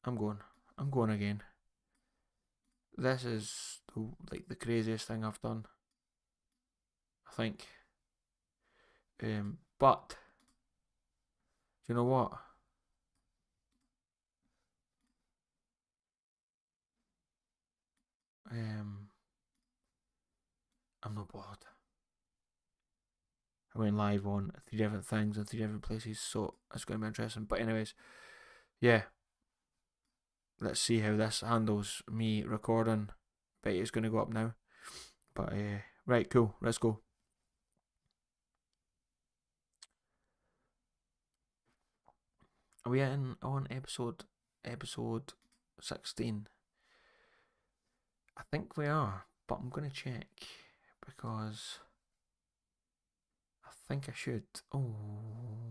I'm going. I'm going again. This is the craziest thing I've done, I think. But do you know what? Um, I'm not bothered. I went live on 3 different things in 3 different places, so it's going to be interesting. But anyways, yeah, let's see how this handles me recording. Bet it's going to go up now. But right, cool. Let's go. Are we on episode 16? I think we are, but I'm going to check because I think I should. Oh,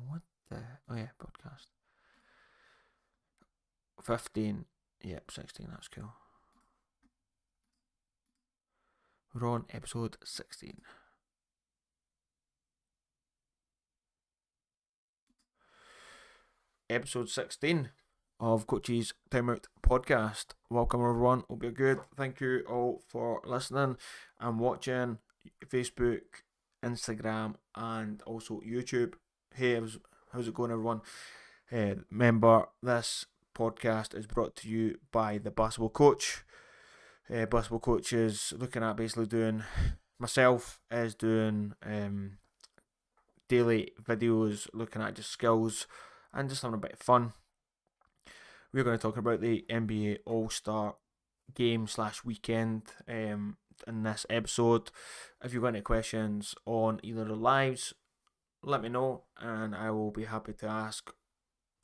what the? Oh yeah, podcast 15. Yep, 16. That's cool. We're on episode 16. Episode 16 of Coach's Timeout Podcast. Welcome everyone. Hope you're good. Thank you all for listening and watching Facebook, Instagram, and also YouTube. Hey, how's it going, everyone? Remember, this podcast is brought to you by the Basketball Coach. Basketball Coach is looking at basically doing, myself is doing daily videos looking at just skills and just having a bit of fun. We're going to talk about the NBA Allstar game / weekend in this episode. If you've got any questions on either of the lives, let me know and I will be happy to ask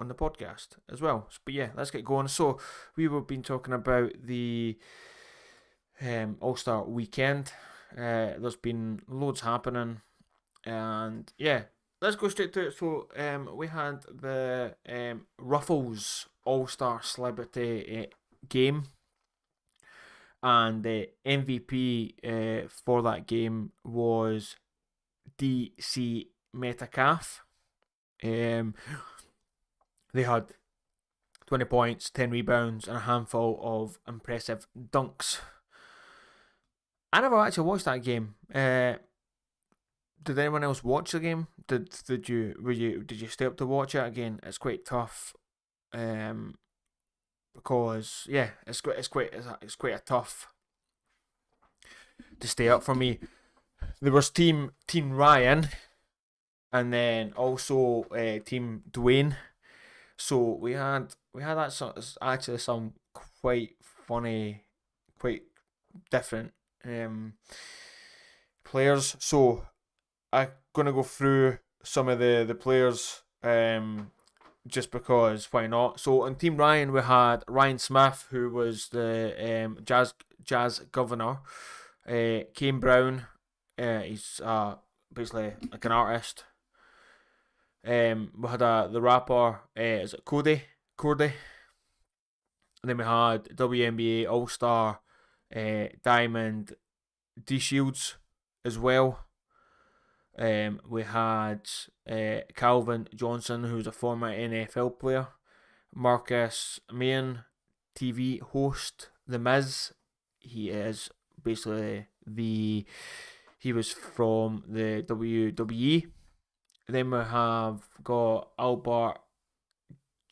on the podcast as well. But yeah, let's get going. So we have been talking about the All-Star weekend. There's been loads happening, and yeah, let's go straight to it. So we had the Ruffles All-Star Celebrity game, and the MVP for that game was DC Metcalf. They had 20 points, 10 rebounds, and a handful of impressive dunks. I never actually watched that game. Did anyone else watch the game? Did you stay up to watch it again? It's quite tough, because yeah, it's quite a tough to stay up for me. There was team Ryan, and then also team Dwayne. So we had actually some quite funny, quite different players. So I'm gonna go through some of the players just because why not. So on Team Ryan we had Ryan Smith, who was the jazz governor. Kane Brown, he's basically like an artist. We had the rapper, is it Cody? Cordy. And then we had WNBA All Star Diamond D Shields as well. We had Calvin Johnson, who's a former NFL player. Marcus Mayen, TV host. The Miz, he is basically he was from the WWE. Then we have got Albert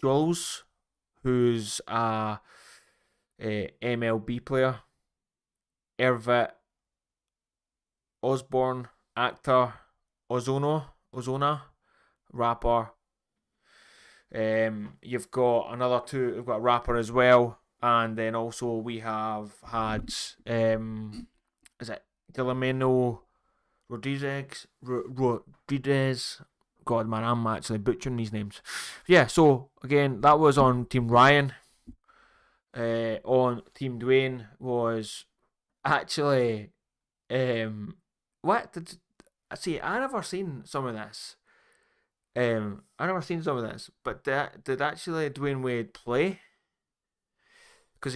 Jules, who's a MLB player. Ervit Osborne, actor. Ozona, rapper. You've got another two. We've got a rapper as well, and then also we have had is it Guillermo Rodriguez? God, man, I'm actually butchering these names. Yeah, so again, that was on Team Ryan. On Team Dwayne was actually what did I see? I never seen some of this. I never seen some of this, but did actually Dwayne Wade play? Because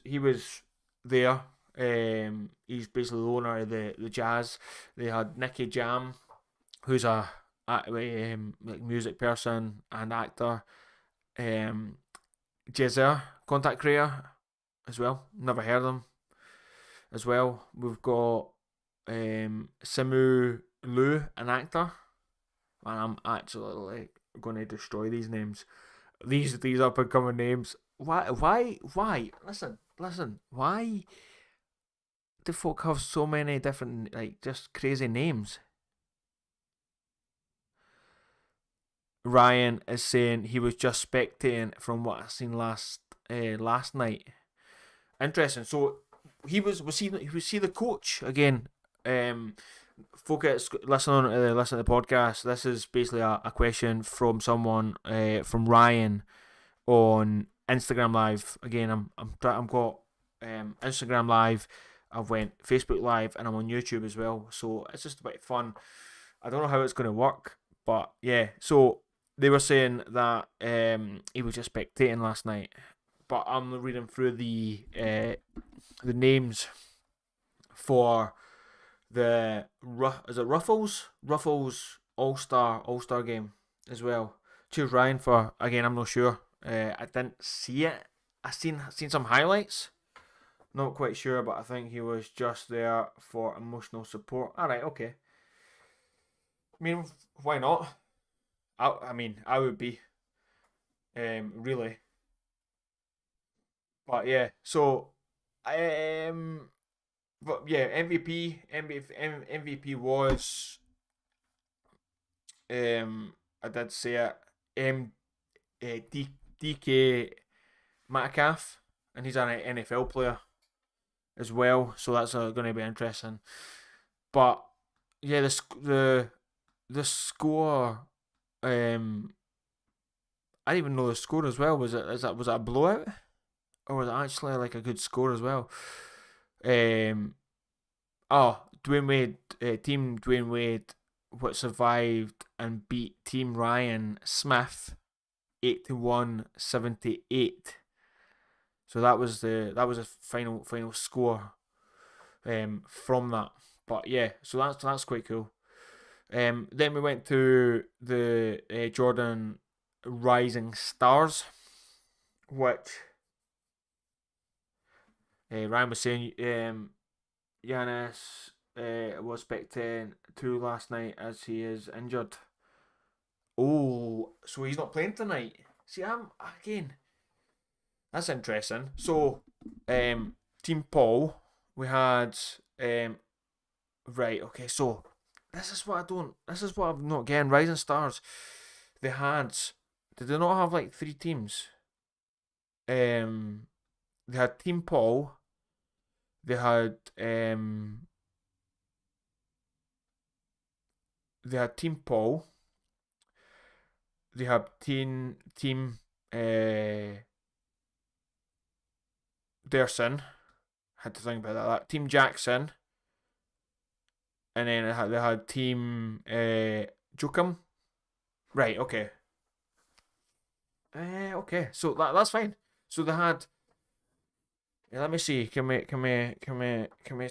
he was there. He's basically the owner of the Jazz. They had Nicky Jam, who's a like music person and actor. Jizzer, contact creator as well. Never heard of them as well. We've got Simu Liu, an actor. And I'm actually like going to destroy these names. These up and coming names. Why? Listen. Why do folk have so many different like just crazy names? Ryan is saying he was just spectating from what I seen last night. Interesting. So was he the coach again? Focus. Listen to the podcast. This is basically a question from someone from Ryan on Instagram Live. Again, I'm got Instagram Live. I've went Facebook Live and I'm on YouTube as well. So it's just a bit fun. I don't know how it's going to work, but yeah. So they were saying that he was just spectating last night, but I'm reading through the names for the is it Ruffles All-Star game as well. Cheers Ryan for again. I'm not sure. I didn't see it. I seen some highlights. Not quite sure, but I think he was just there for emotional support. All right, okay. I mean, why not? I mean, I would be. Really. But yeah, so but yeah, MVP was I did say it. DK Metcalf, and he's an NFL player as well, so that's going to be interesting. But yeah, the score, I didn't even know the score as well. Was it a blowout, or was it actually like a good score as well? Dwayne Wade, Team Dwayne Wade, what survived and beat Team Ryan Smith 81-78. So that was a final score from that. But yeah, so that's quite cool. Then we went to the Jordan Rising Stars, which Ryan was saying Giannis was expecting to last night as he is injured. Oh, so he's not playing tonight. See, I'm again. That's interesting. So, Team Paul, we had right. Okay, so this is what I don't. This is what I'm not getting. Rising Stars, they had. Did they not have like three teams? They had Team Paul. They had They had Team Paul. They had Team Derson. Had to think about that. Team Jackson. And then they had Team Jokum. Right, okay. Okay, so that's fine. So they had. Let me see. Can we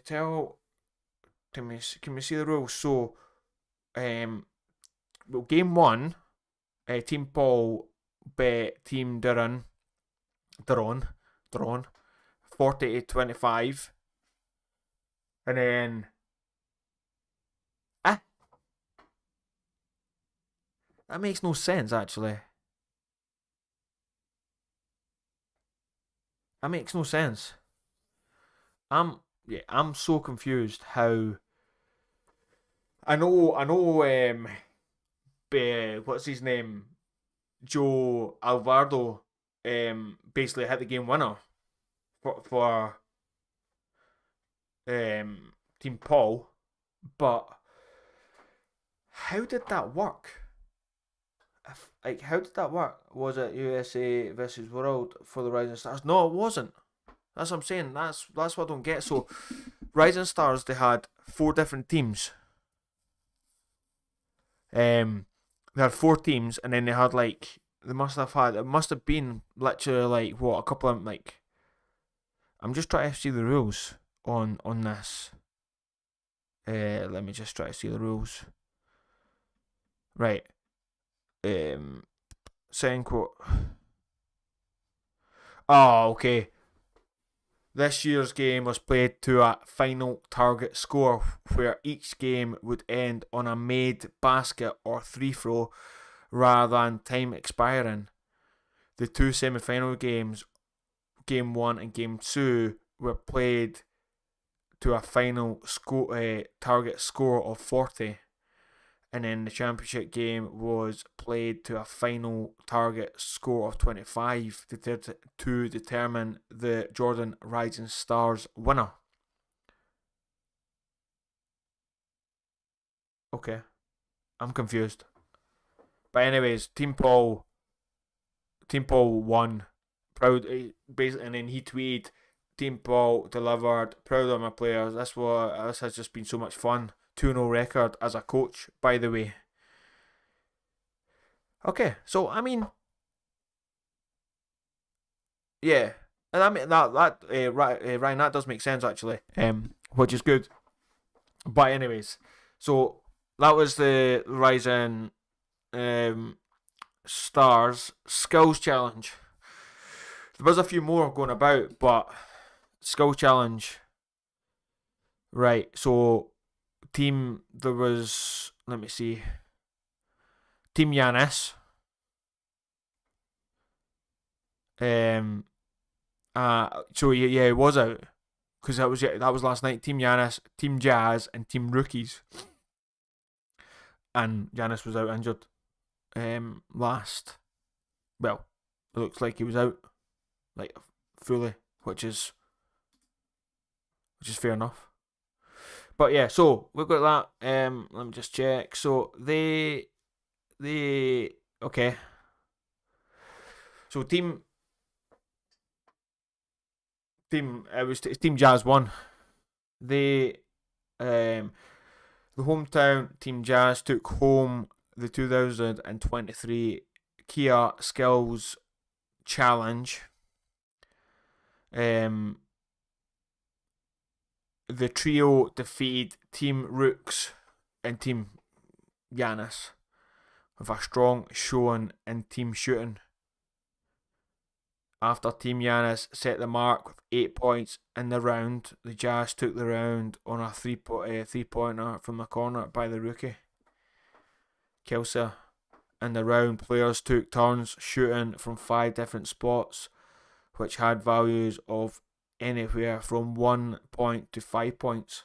tell? Can we see the rules? So, well, game one, Team Paul bet Team Duron, 40-25, and then ah, that makes no sense actually. That makes no sense. I'm so confused how I know what's his name? Joe Alvarado basically hit the game winner for Team Paul, but how did that work? How did that work? Was it USA versus World for the Rising Stars? No, it wasn't. That's what I'm saying. That's what I don't get. So, Rising Stars, they had four different teams. They had four teams, and then they had like they must have had it must have been literally like what a couple of like. I'm just trying to see the rules on this. Let me just try to see the rules. Right. Saying quote. Oh, okay. This year's game was played to a final target score where each game would end on a made basket or free throw rather than time expiring. The two semi final games, Game 1 and Game 2, were played to a final target score of 40, and then the championship game was played to a final target score of 25 to determine the Jordan Rising Stars winner. Okay, I'm confused. But anyways, Team Paul won. Proud, basically, and then he tweeted, "Team Paul delivered. Proud of my players. This has just been so much fun. 2-0 record as a coach, by the way." Okay, so I mean, yeah, and I mean Ryan, that does make sense actually. Which is good. But anyways, so that was the Rising um Stars Skills Challenge. There was a few more going about, but Skill Challenge. Right, so there was, let me see, Team Yanis. So yeah, it was out because that was last night. Team Yanis, Team Jazz, and Team Rookies, and Yanis was out injured. Last, well, it looks like he was out like fully, which is fair enough. But yeah, so we've got that. Let me just check. So they okay. So Team Jazz won. They The hometown Team Jazz took home the 2023 Kia Skills Challenge. The trio defeated Team Rooks and Team Yanis with a strong showing in team shooting. After Team Yanis set the mark with 8 points in the round, the Jazz took the round on a three-pointer from the corner by the rookie, Kelsey. In the round, players took turns shooting from 5 different spots, which had values of anywhere from 1 point to 5 points.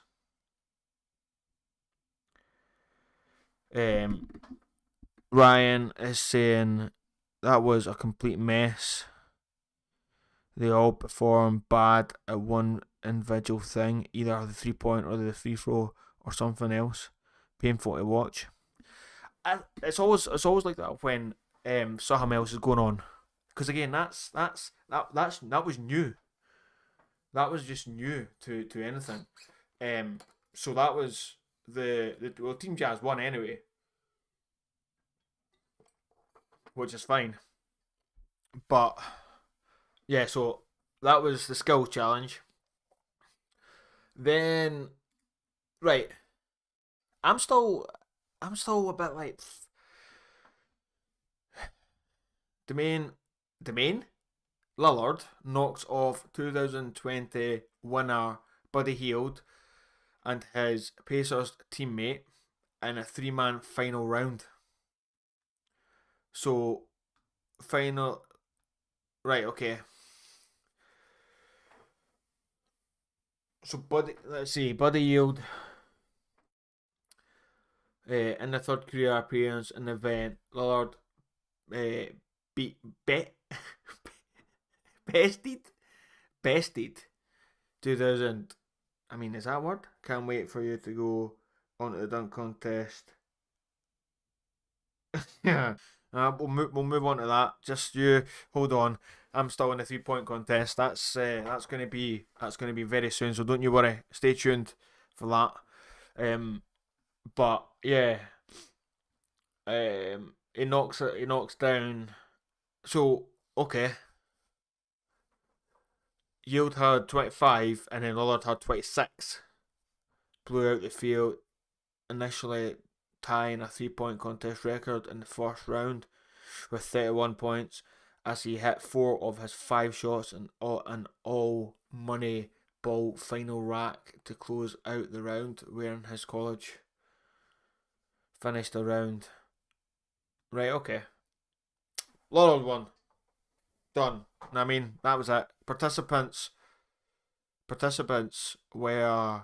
Ryan is saying that was a complete mess. They all performed bad at one individual thing, either the 3 point or the free throw or something else. Painful to watch. It's always like that when something else is going on, because again that was new. That was just new to anything. So that was the Team Jazz won anyway, which is fine. But yeah, so that was the skill challenge. Then right, I'm still I'm still a bit like the main Lillard knocks off 2020 winner Buddy Hield and his Pacers teammate in a 3-man final round. So final right, okay. So Buddy Yield in the third career appearance in the event, Lillard uh, beat bet bested bested 2000. I mean, is that a word? Can't wait for you to go onto the dunk contest. Yeah. We'll move on to that. Just you hold on. I'm still in the 3 point contest. That's gonna be very soon. So don't you worry. Stay tuned for that. But yeah. He knocks down. So okay. Yield had 25, and then Lillard had 26. Blew out the field, initially tying a 3 point contest record in the first round with 31 points, as he hit 4 of his 5 shots and all money ball final rack to close out the round wearing his college. Finished the round. Right, okay. Laurel won. Done. I mean, that was it. Participants were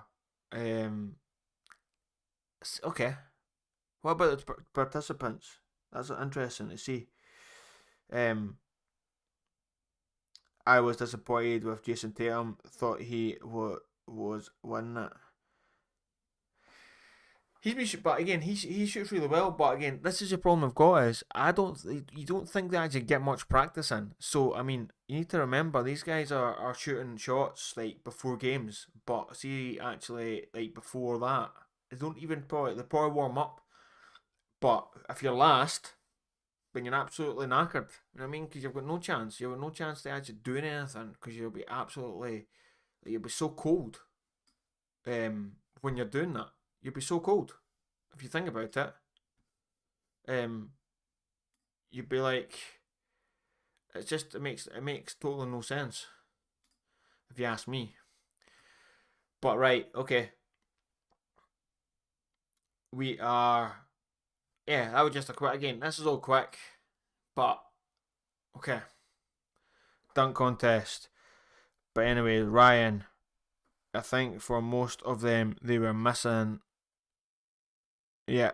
okay. What about the participants? That's interesting to see. Um, I was disappointed with Jason Tatum. Thought he was winning it. But again, he shoots really well. But again, this is the problem I've got is you don't think they actually get much practice in. So I mean, you need to remember these guys are shooting shots like before games, but see actually like before that they probably warm up. But if you're last, then you're absolutely knackered. You know what I mean? Because you've got no chance. You've got no chance to actually doing anything because you'll be so cold. When you're doing that, you'll be so cold. If you think about it, um, you'd be like, it makes totally no sense if you ask me. But right, okay, we are. Yeah, that was just a quick. Again, this is all quick, but okay, dunk contest. But anyway, Ryan, I think for most of them they were missing. Yeah,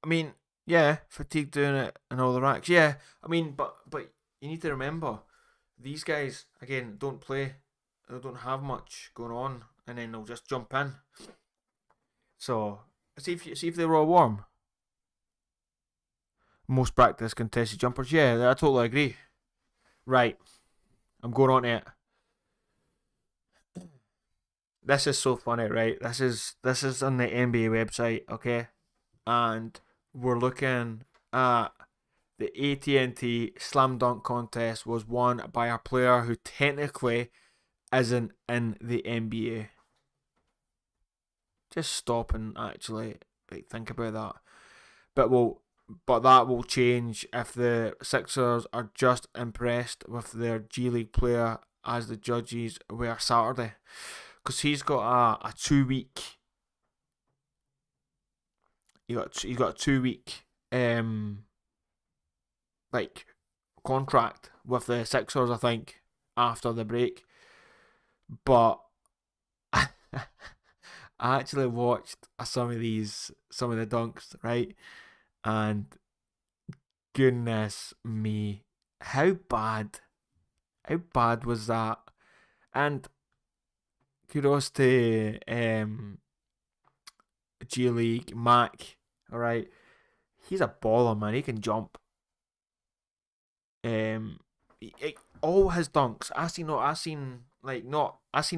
I mean, yeah, fatigue doing it and all the racks. Yeah, I mean, but you need to remember, these guys again don't play. They don't have much going on, and then they'll just jump in. So see if they were all warm. Most practice contested jumpers. Yeah, I totally agree. Right, I'm going on to it. This is so funny, right? This is on the NBA website, okay, and we're looking at the AT&T Slam Dunk contest was won by a player who technically isn't in the NBA. Just stop and actually like think about that. But that will change if the Sixers are just impressed with their G League player as the judges were Saturday, because he's got a 2 week. He got a 2 week like contract with the Sixers, I think, after the break. But I actually watched some of the dunks, right? And goodness me, how bad, how bad was that? And kudos to G League Mac. All right, he's a baller, man. He can jump. All his dunks, I seen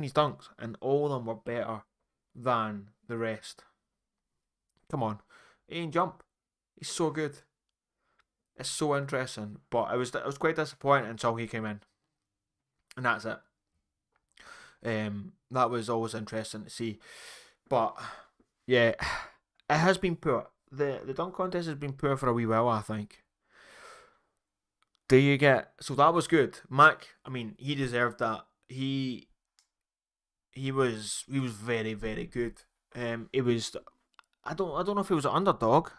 his dunks, and all of them were better than the rest. Come on, he can jump. He's so good. It's so interesting, but I was quite disappointed until he came in, and that's it. That was always interesting to see, but yeah, it has been poor. The dunk contest has been poor for a wee while, I think. Do you get so that was good, Mac? I mean, he deserved that. He was very very good. It was I don't know if it was an underdog.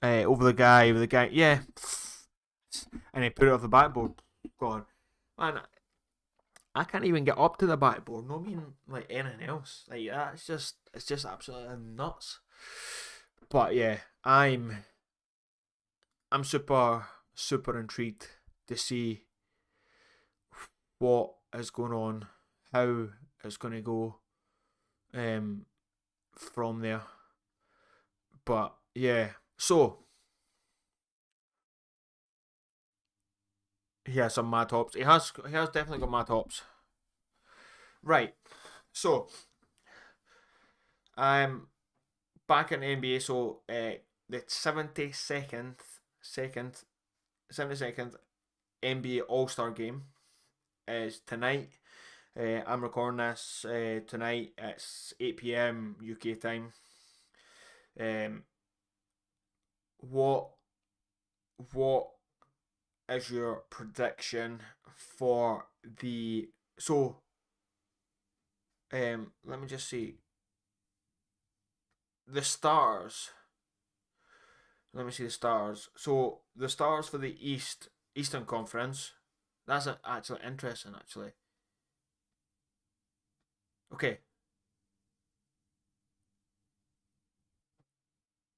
Over the guy, yeah, and he put it off the backboard. God, man, I can't even get up to the backboard. No, mean like anything else. Like that, it's just absolutely nuts. But yeah, I'm super intrigued to see what is going on, how it's going to go um from there. But yeah, so he has some mad tops. He has definitely got mad tops. Right. So I'm back in the NBA. So the 72nd NBA Allstar game is tonight. I'm recording this tonight. It's 8 p.m. UK time. Um, what what is your prediction for the so let me just see the stars. Let me see the stars. So the stars for the Eastern Conference. That's actually interesting. Actually, okay.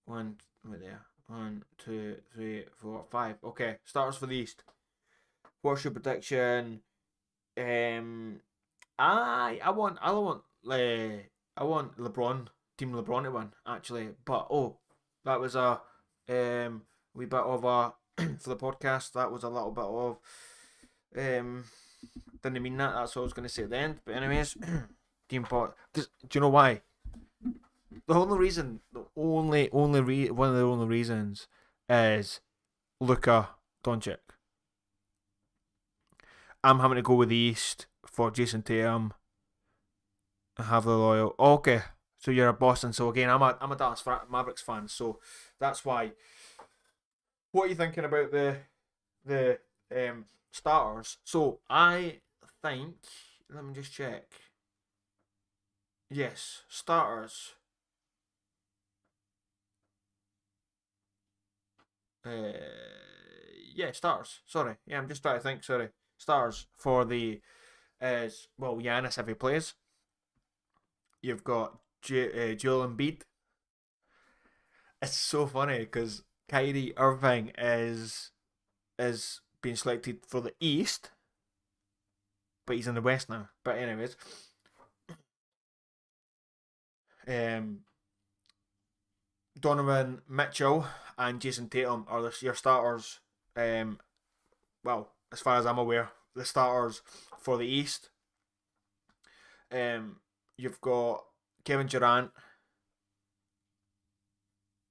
Wait there. 1, 2, 3, 4, 5. Okay, stars for the East. What's your prediction? Um, I want LeBron, Team LeBron to win actually. But that was a wee bit of a for the podcast. That was a little bit of um didn't mean that. That's what I was going to say at the end. But anyways, Team Pot. Because do you know why? One of the only reasons is Luka Doncic. I'm having to go with the East for Jason Tatum. I have the loyal. Okay, so you're a Boston. So again, I'm a Dallas Mavericks fan. So that's why. What are you thinking about the starters? So I think. Let me just check. Yes, starters. Uh, yeah, stars. Sorry. Yeah, I'm just trying to think. Sorry, stars for the Giannis if he plays. You've got Joel Embiid. It's so funny because Kyrie Irving is being selected for the East, but he's in the West now. But anyways, um, Donovan Mitchell and Jason Tatum are your starters. Um, as far as I'm aware, the starters for the East. Um, you've got Kevin Durant.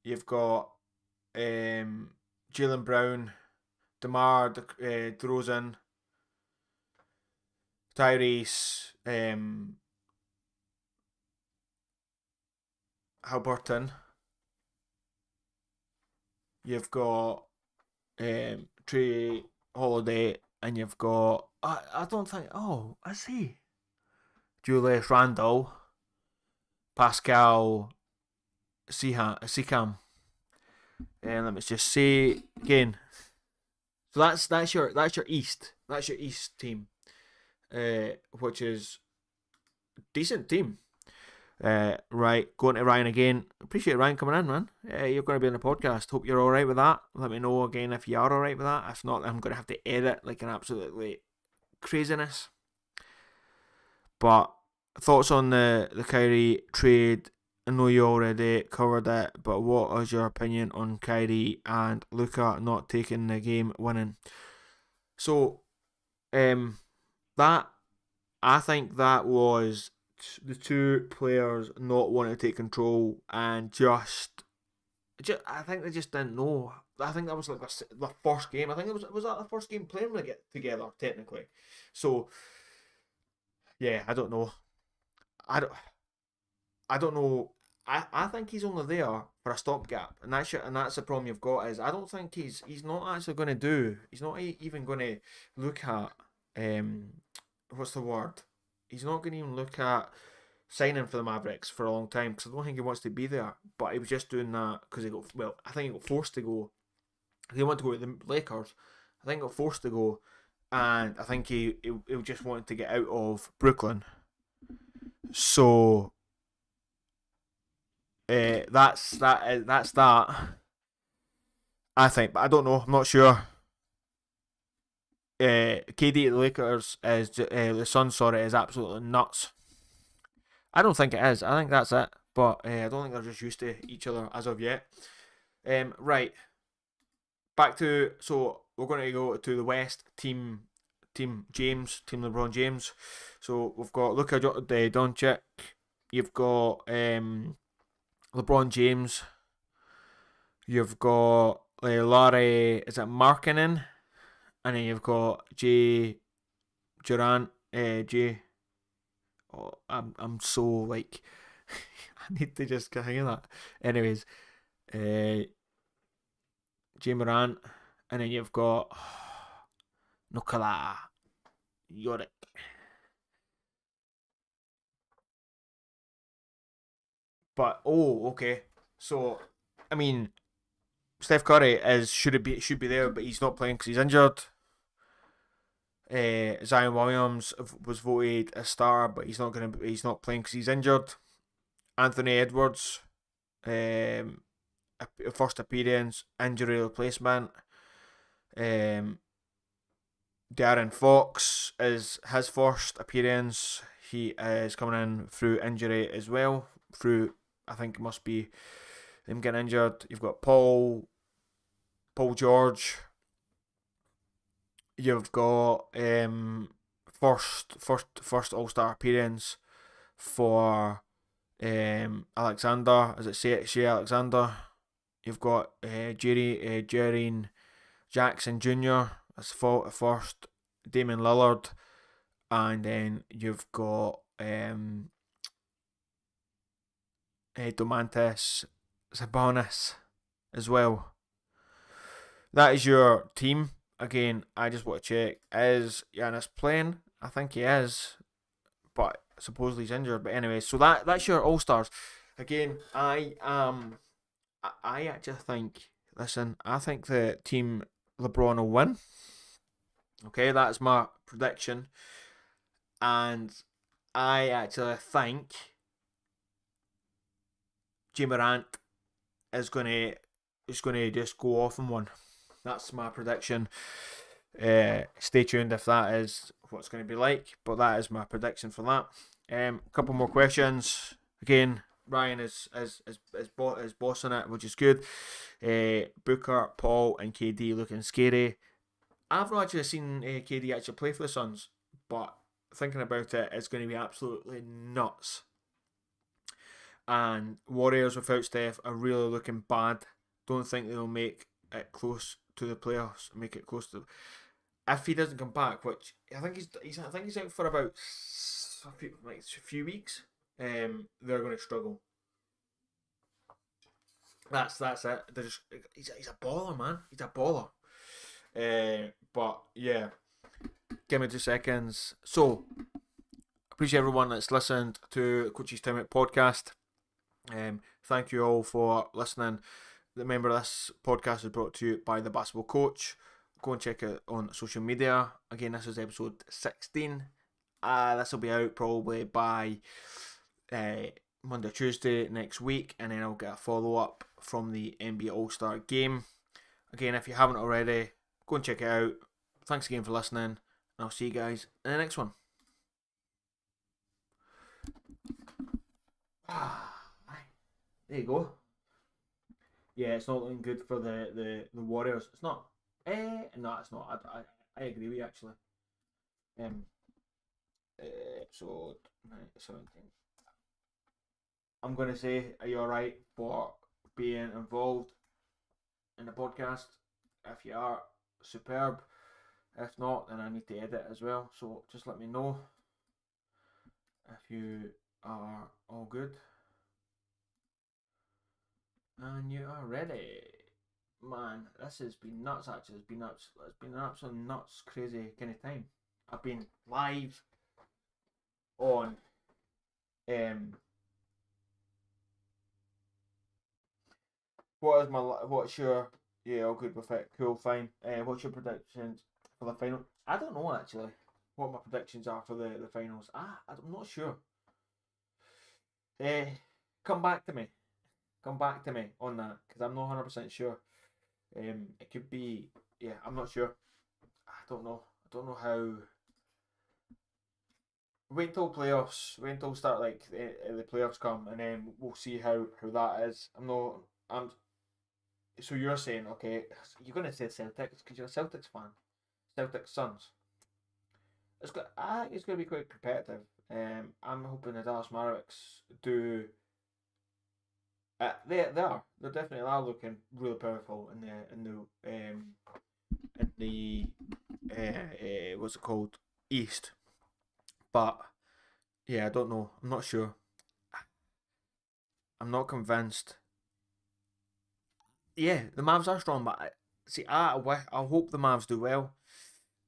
You've got Jalen Brown, DeMar DeRozan, Tyrese Halliburton. You've got Trey Holiday, and you've got I don't think. Oh, I see. Julius Randle, Pascal Sikam. And let me just say again. So that's your East. That's your East team, which is decent team. Right, going to Ryan again. Appreciate Ryan coming in, man. You're going to be on the podcast. Hope you're all right with that. Let me know again if you are all right with that. If not, I'm going to have to edit like an absolutely craziness. But thoughts on the Kyrie trade? I know you already covered it, but what is your opinion on Kyrie and Luka not taking the game winning? So, that I think that was the two players not wanting to take control and just I think they just didn't know. I think that was like the first game. I think it was that the first game playing together technically. So yeah, I don't know. I don't I don't know. I think he's only there for a stopgap, and that's the problem you've got is I don't think he's not actually going to do. He's not even going to look at what's the word? He's not going to even look at signing for the Mavericks for a long time because I don't think he wants to be there. But he was just doing that because I think he got forced to go. He wanted to go to the Lakers. I think he got forced to go, and I think he just wanted to get out of Brooklyn. So that's that. I think, but I don't know. I'm not sure. KD at the Lakers is the Suns. Sorry, is absolutely nuts. I don't think it is. I think that's it. But I don't think they're just used to each other as of yet. Right. Back to so we're going to go to the West team James, team LeBron James. So we've got Luka Doncic. You've got LeBron James. You've got Larry. Is it Markkinen? And then you've got Jay Durant. Jay. Oh, I'm so like I need to just get hang of that. Anyways, Jay Morant, and then you've got Nikola Jokic. But okay. So I mean, Steph Curry is should be there, but he's not playing because he's injured. Zion Williams was voted a star, but he's not playing because he's injured. Anthony Edwards, um, first appearance, injury replacement. Um, Darren Fox is his first appearance. He is coming in through injury as well. Through I think it must be him getting injured. You've got Paul George. You've got first All Star appearance for Alexander. Is it Shea Alexander? You've got Jaren Jackson Jr. as first. Damon Lillard, and then you've got Domantas Sabonis as well. That is your team. Again, I just want to check: is Giannis playing? I think he is, but supposedly he's injured. But anyway, so that's your All Stars. Again, I actually think. Listen, I think the team LeBron will win. Okay, that's my prediction, and I actually think J Morant is gonna just go off and win. That's my prediction. Stay tuned if that is what it's going to be like, but that is my prediction for that. A couple more questions. Again, Ryan is bossing it, which is good. Booker, Paul, and KD looking scary. I've not actually seen KD actually play for the Suns, but thinking about it, it's going to be absolutely nuts. And Warriors without Steph are really looking bad. Don't think they'll make it close to the playoffs. Make it close to. If he doesn't come back, which I think he's out for about a few weeks. They're going to struggle. That's it. He's a baller, man. He's a baller. But yeah, give me 2 seconds. So appreciate everyone that's listened to Coach's Time Out podcast. Thank you all for listening. Remember, this podcast is brought to you by the Basketball Coach. Go and check it on social media. Again, this is episode 16. This will be out probably by Monday, Tuesday next week, and then I'll get a follow up from the NBA Allstar game. Again, if you haven't already, go and check it out. Thanks again for listening, and I'll see you guys in the next one. There you go. Yeah, it's not looking good for the Warriors. It's not. No, it's not. I agree with you actually. Episode 17. I'm gonna say, are you alright for being involved in the podcast? If you are, superb. If not, then I need to edit as well. So just let me know if you are all good. And you are ready. Man, this has been nuts actually. It's been nuts. It's been an absolute nuts, crazy kind of time. I've been live on what's your yeah, all good with it, cool, fine. What's your predictions for the final? I don't know actually what my predictions are for the finals. I'm not sure. Uh, come back to me. Come back to me on that because I'm not 100% sure. It could be yeah, I'm not sure. I don't know. I don't know how. Wait until playoffs. Wait until start like the playoffs come, and then we'll see how that is. I'm not. I'm. So you're saying okay? You're gonna say Celtics because you're a Celtics fan. Celtics Suns. I think it's gonna be quite competitive. I'm hoping the Dallas Mavericks do. They are. They definitely are looking really powerful in the what's it called, East. But yeah, I don't know. I'm not sure. I'm not convinced. Yeah, the Mavs are strong, but I hope the Mavs do well.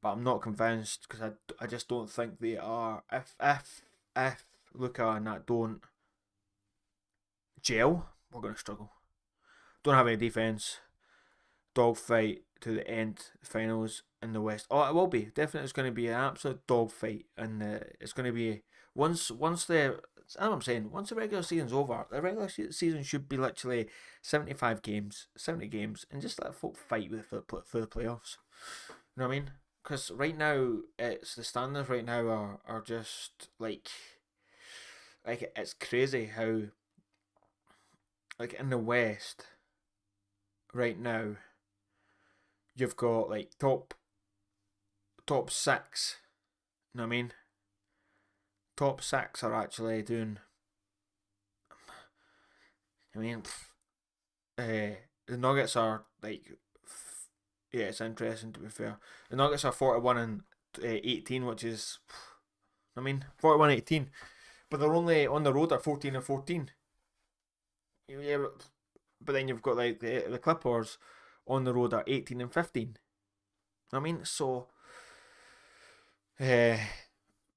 but I'm not convinced because I just don't think they are. If Luka and that don't gel, we're gonna struggle. Don't have any defense. Dogfight to the end, finals in the West. Oh, it will be definitely. It's going to be an absolute dogfight, and it's going to be once the. That's what I'm saying. Once the regular season's over, the regular season should be literally 75 games, 70 games, and just let folk fight with for the playoffs. You know what I mean? Because right now, it's the standards right now are just like it's crazy how like in the West right now you've got like top six. You know what I mean? Top six are actually doing. I mean, the Nuggets are like, yeah, it's interesting to be fair. The Nuggets are 41 and 18, which is, I mean, 41-18, but they're only on the road at 14 and 14. Yeah, but then you've got like the Clippers on the road at 18 and 15. I mean, so, uh,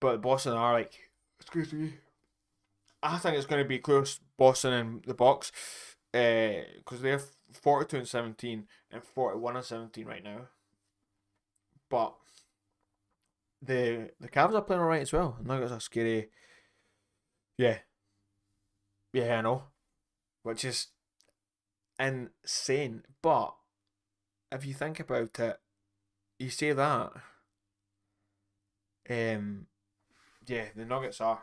but Boston are like, excuse me, I think it's going to be close, Boston and the Bucks, because they're 42 and 17 and 41 and 17 right now. But the Cavs are playing alright as well. Nuggets are scary. Yeah, yeah, I know, which is insane. But if you think about it, you say that, um, yeah, the Nuggets are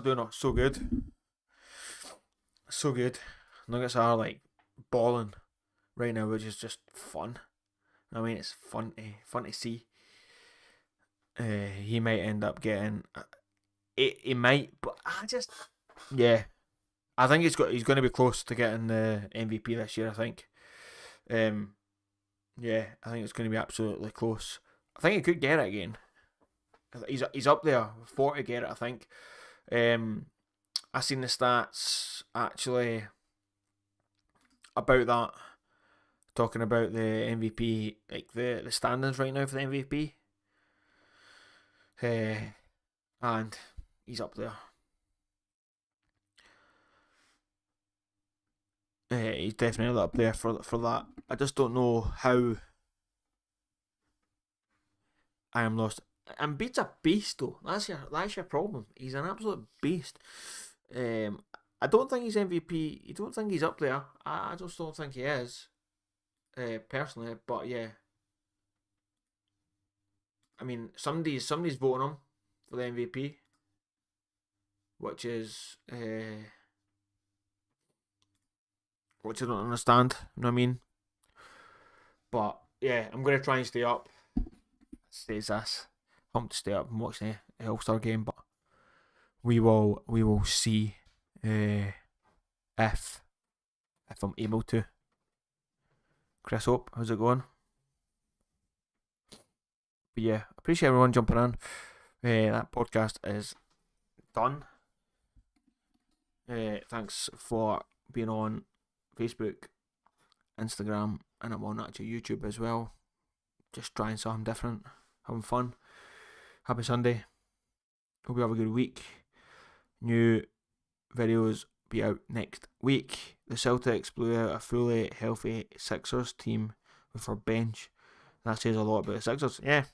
doing so good, so good. Nuggets are like balling right now, which is just fun. I mean, it's fun to see. He might end up getting. He might, but I just yeah. I think he's going to be close to getting the MVP this year. I think. Um, yeah, I think it's going to be absolutely close. I think he could get it again. He's up there, 40 get it. I think. Um, I seen the stats actually about that, talking about the MVP, like the standings right now for the MVP. And he's up there. He's definitely up there for that. I just don't know how I am lost. And Embiid's a beast though. That's your problem. He's an absolute beast. Um, I don't think he's MVP. You don't think he's up there? I just don't think he is. Personally, but yeah, I mean somebody's voting him for the MVP, which is which I don't understand. You know what I mean? But yeah, I'm gonna try and stay up. Says this. I'm to stay up and watch the All-Star game, but we will see if I'm able to. Chris Hope, how's it going? But yeah, appreciate everyone jumping on. That podcast is done. Thanks for being on Facebook, Instagram, and I'm on actually YouTube as well. Just trying something different, having fun. Happy Sunday. Hope you have a good week. New videos be out next week. The Celtics blew out a fully healthy Sixers team with our bench. That says a lot about the Sixers. Yeah,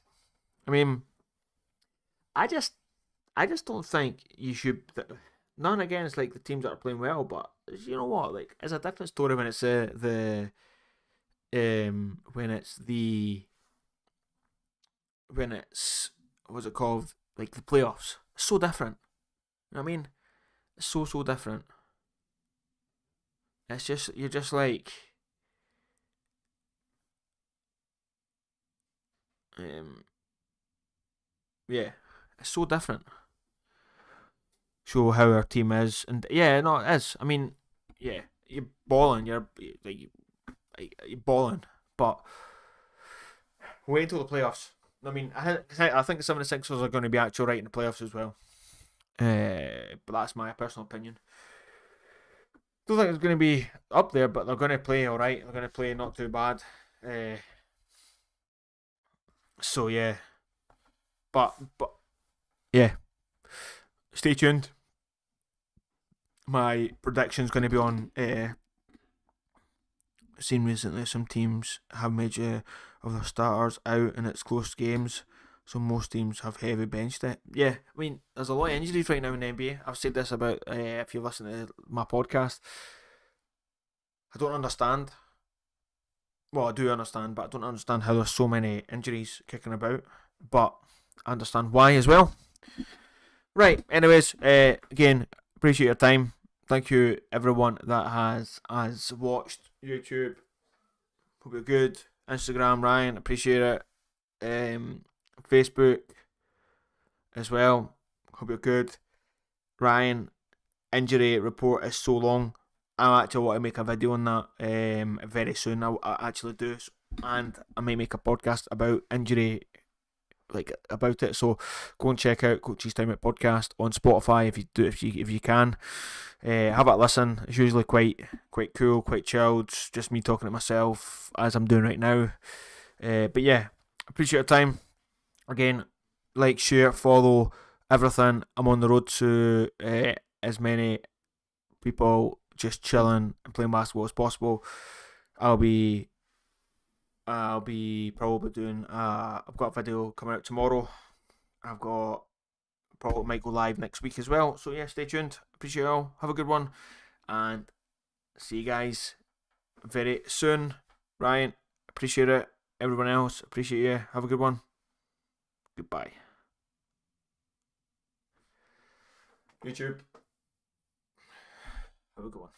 I mean, I just, I just don't think you should. None against like the teams that are playing well, but you know what? Like, it's a different story when it's when it's the when it's what's it called, like the playoffs. It's so different. You know what I mean? It's so different. It's just you're just like um yeah, it's so different. Show how our team is, and yeah, no, it is. I mean, yeah, you're balling, like you're balling, but wait until the playoffs. I mean, I think the 76ers are going to be actually right in the playoffs as well. But that's my personal opinion. Don't think it's going to be up there, but they're going to play all right. They're going to play not too bad. Uh, So yeah, but yeah, stay tuned. My prediction's going to be on. Seen recently some teams have major of their starters out and it's close games. So most teams have heavy bench depth. Yeah, I mean, there's a lot of injuries right now in the NBA. I've said this about if you listen to my podcast. I don't understand. Well, I do understand, but I don't understand how there's so many injuries kicking about. But I understand why as well. Right. Anyways, again, appreciate your time. Thank you everyone that has watched YouTube. Hope you're good. Instagram, Ryan, appreciate it. Facebook as well. Hope you're good. Ryan, injury report is so long. I actually want to make a video on that very soon. I actually do, and I might make a podcast about injury, like about it. So go and check out Coach's Time Out podcast on Spotify if you can. Have a listen. It's usually quite cool, quite chilled. Just me talking to myself as I'm doing right now. But yeah, appreciate your time. Again, like, share, follow everything. I'm on the road to as many people just chilling and playing basketball as possible. I'll be probably doing. I've got a video coming out tomorrow. I've got probably might go live next week as well. So yeah, stay tuned. Appreciate it all. Have a good one, and see you guys very soon. Ryan, appreciate it. Everyone else, appreciate you. Have a good one. Goodbye. YouTube. Have a good one.